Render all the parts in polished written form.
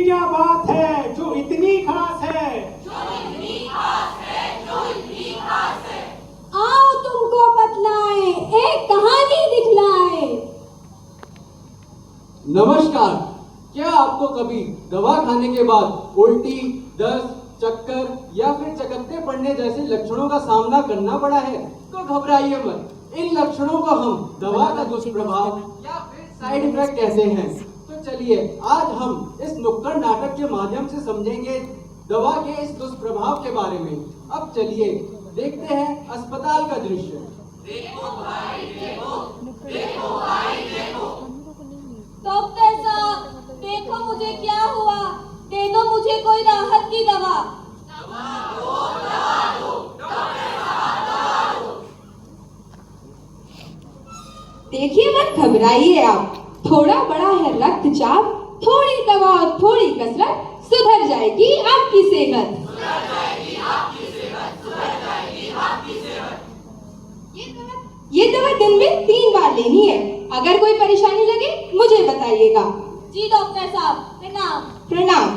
क्या बात है जो इतनी खास है? आओ तुमको बतलाए, एक कहानी दिखलाए। नमस्कार। क्या आपको कभी दवा खाने के बाद उल्टी, दस्त, चक्कर या फिर चकत्ते पड़ने जैसे लक्षणों का सामना करना पड़ा है? तो घबराइए मत। इन लक्षणों को हम दवा का दुष्प्रभाव या फिर साइड इफेक्ट कहते हैं। तो चलिए आज हम इस नुक्कड़ नाटक के माध्यम से समझेंगे दवा के इस दुष्प्रभाव के बारे में। अब चलिए देखते हैं अस्पताल का दृश्य। डॉक्टर साहब, देखो मुझे क्या हुआ, दे दो मुझे कोई राहत की दवा। देखिए मत घबराइए आप, थोड़ा बड़ा है रक्तचाप, थोड़ी दवा और थोड़ी कसरत, सुधर जाएगी आपकी सेहत। ये दवा दिन में 3 बार लेनी है। अगर कोई परेशानी लगे मुझे बताइएगा। जी डॉक्टर साहब, प्रणाम। प्रणाम।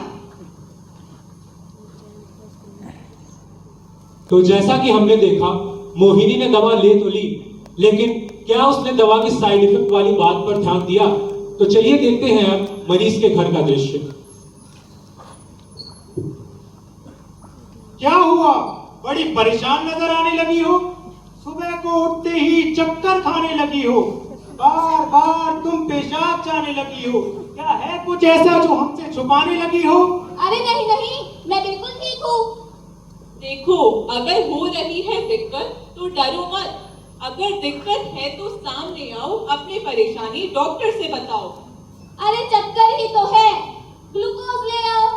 तो जैसा कि हमने देखा, मोहिनी ने दवा ले तो ली, लेकिन क्या उसने दवा की साइड इफेक्ट वाली बात पर ध्यान दिया? तो चलिए देखते हैं अब मरीज के घर का दृश्य। क्या हुआ? बड़ी परेशान नजर आने लगी हो। सुबह को उठते ही चक्कर खाने लगी हो, बार बार तुम पेशाब जाने लगी हो। क्या है कुछ ऐसा जो हमसे छुपाने लगी हो? अरे नहीं नहीं, मैं बिल्कुल ठीक हूँ। देखो, अगर हो रही है दिक्कत तो डरो मत। अगर दिक्कत है तो सामने आओ, अपनी परेशानी डॉक्टर से बताओ। अरे चक्कर ही तो है, ग्लूकोज ले आओ।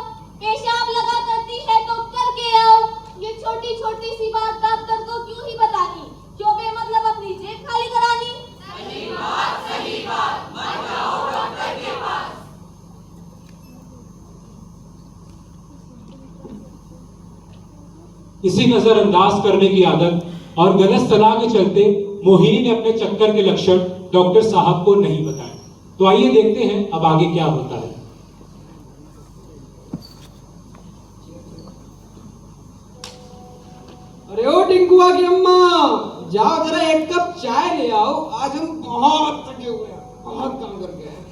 पेशाब लगा करती है तो करके आओ। ये छोटी छोटी सी बात डॉक्टर को क्यों ही बतानी, क्यों बेमतलब अपनी जेब खाली करानी। सही बात, मत जाओ डॉक्टर के पास। इसी नजरअंदाज करने की आदत और गलत सलाह के चलते मोहिनी ने अपने चक्कर के लक्षण डॉक्टर साहब को नहीं बताए। तो आइए देखते हैं अब आगे क्या होता है। अरे ओ टिंकुआ की अम्मा, जाओ जरा एक कप चाय ले आओ। आज हम बहुत थके हुए हैं, बहुत काम करके आए हैं।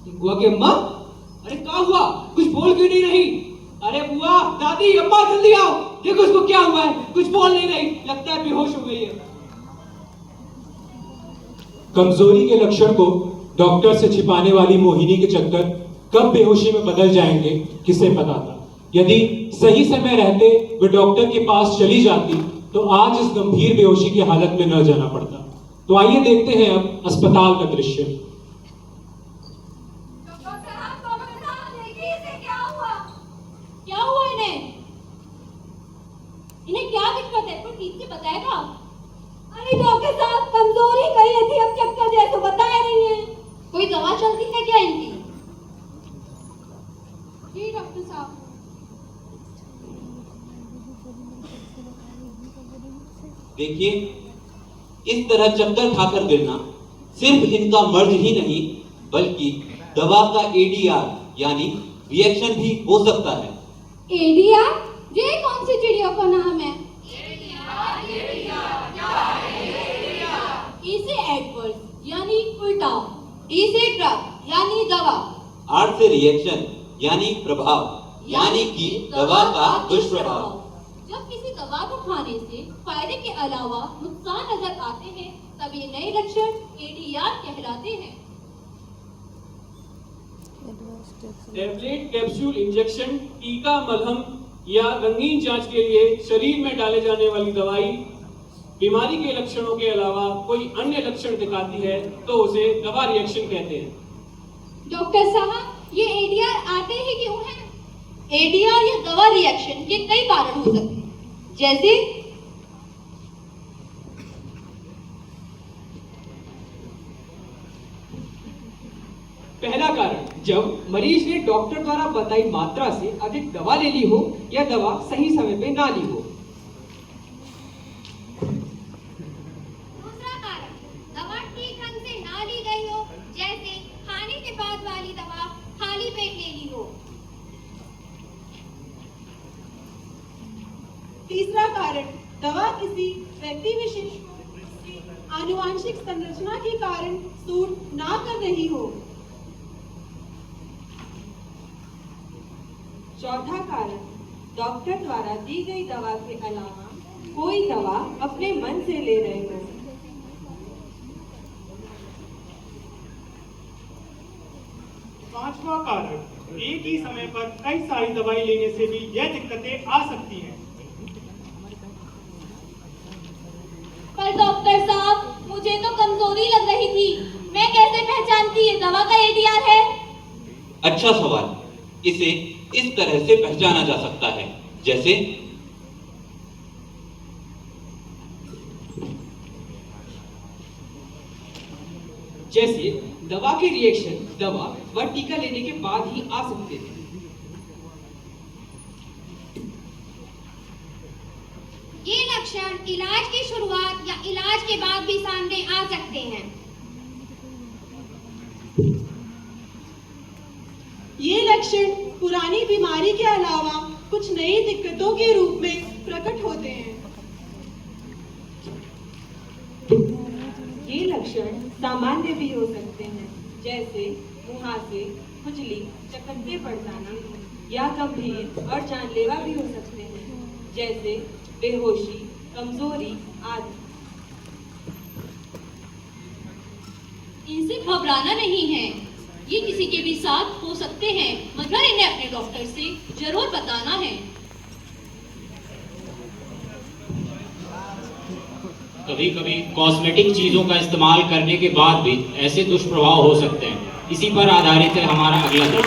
टिंकुआ की अम्मा, अरे क्या हुआ? कुछ बोल क्यों नहीं रही? अरे बुआ, दादी, अम्मा जल्दी आओ, देखो इसको क्या हुआ है। कुछ बोल नहीं रही, लगता है बेहोश हो गई है। कमजोरी के लक्षण को डॉक्टर से छिपाने वाली मोहिनी के चक्कर कब बेहोशी में बदल जाएंगे किसे पता था। यदि सही समय रहते वे डॉक्टर के पास चली जाती तो आज इस गंभीर बेहोशी की हालत में न जाना पड़ता। तो आइए देखते हैं अब अस्पताल का दृश्य। क्या हुआ इन्हें? इन्हें क्या दिक्कत है? कोई ठीक से बताएगा? अरे डॉक्टर साहब, कमजोरी कही थी, अब चक्कर दे तो बता रही है। कोई दवा चलती है क्या इनकी? जी डॉक्टर साहब। देखिए, इस तरह चक्कर खाकर गिरना सिर्फ इनका मर्ज ही नहीं बल्कि दवा का एडीआर यानी रिएक्शन भी हो सकता है। एडीआर? ये कौन सी चिड़िया का नाम है? ई से एडवर्स यानी उल्टा, डी से ड्रग यानी दवा, आर से रिएक्शन यानी प्रभाव, यानी कि दवा का दुष्प्रभाव। जब किसी दवा को खाने से फायदे के अलावा नुकसान नजर आते हैं तब ये नए लक्षण एडीआर कहलाते हैं। टैबलेट, कैप्सूल, इंजेक्शन, टीका, मलहम या रंगीन जांच के लिए शरीर में डाले जाने वाली दवाई बीमारी के लक्षणों के अलावा कोई अन्य लक्षण दिखाती है तो उसे दवा रिएक्शन कहते हैं। डॉक्टर साहब, ये एडीआर आते ही क्यों हैं? एडीआर या दवा रिएक्शन के कई कारण हो सकते हैं, जैसे पहला कारण, जब मरीज ने डॉक्टर द्वारा बताई मात्रा से अधिक दवा ले ली हो या दवा सही समय पे ना ली हो। दूसरा कारण, दवा ठीक ढंग से ना ली गई हो, जैसे खाने के बाद वाली दवा खाली पेट ले तीसरा कारण, दवा किसी व्यक्ति विशेष को उसकी आनुवांशिक संरचना के कारण सूट ना कर रही हो। चौथा कारण, डॉक्टर द्वारा दी गई दवा के अलावा कोई दवा अपने मन से ले रहे हो। पांचवा कारण, एक ही समय पर कई सारी दवाई लेने से भी यह दिक्कतें आ सकती हैं। पर डॉक्टर साहब, मुझे तो कमजोरी लग रही थी, मैं कैसे पहचानती ये दवा का ADR है? अच्छा सवाल। इसे इस तरह से पहचाना जा सकता है, जैसे दवा के रिएक्शन दवा व टीका लेने के बाद ही आ सकते हैं। ये लक्षण इलाज की शुरुआत या इलाज के बाद भी सामने आ सकते हैं। ये लक्षण पुरानी बीमारी के अलावा कुछ नई दिक्कतों के रूप में प्रकट होते हैं। ये लक्षण सामान्य भी हो सकते हैं, जैसे मुहासे, खुजली, चकत्ते पड़ जाना, या गंभीर और जानलेवा भी हो सकते हैं, जैसे बेहोशी, कमजोरी आदि। इनसे घबराना नहीं है, ये किसी के भी साथ हो सकते हैं, मगर इन्हें अपने डॉक्टर से जरूर बताना है। कभी कभी कॉस्मेटिक चीजों का इस्तेमाल करने के बाद भी ऐसे दुष्प्रभाव हो सकते हैं। इसी पर आधारित है हमारा अगला लेख।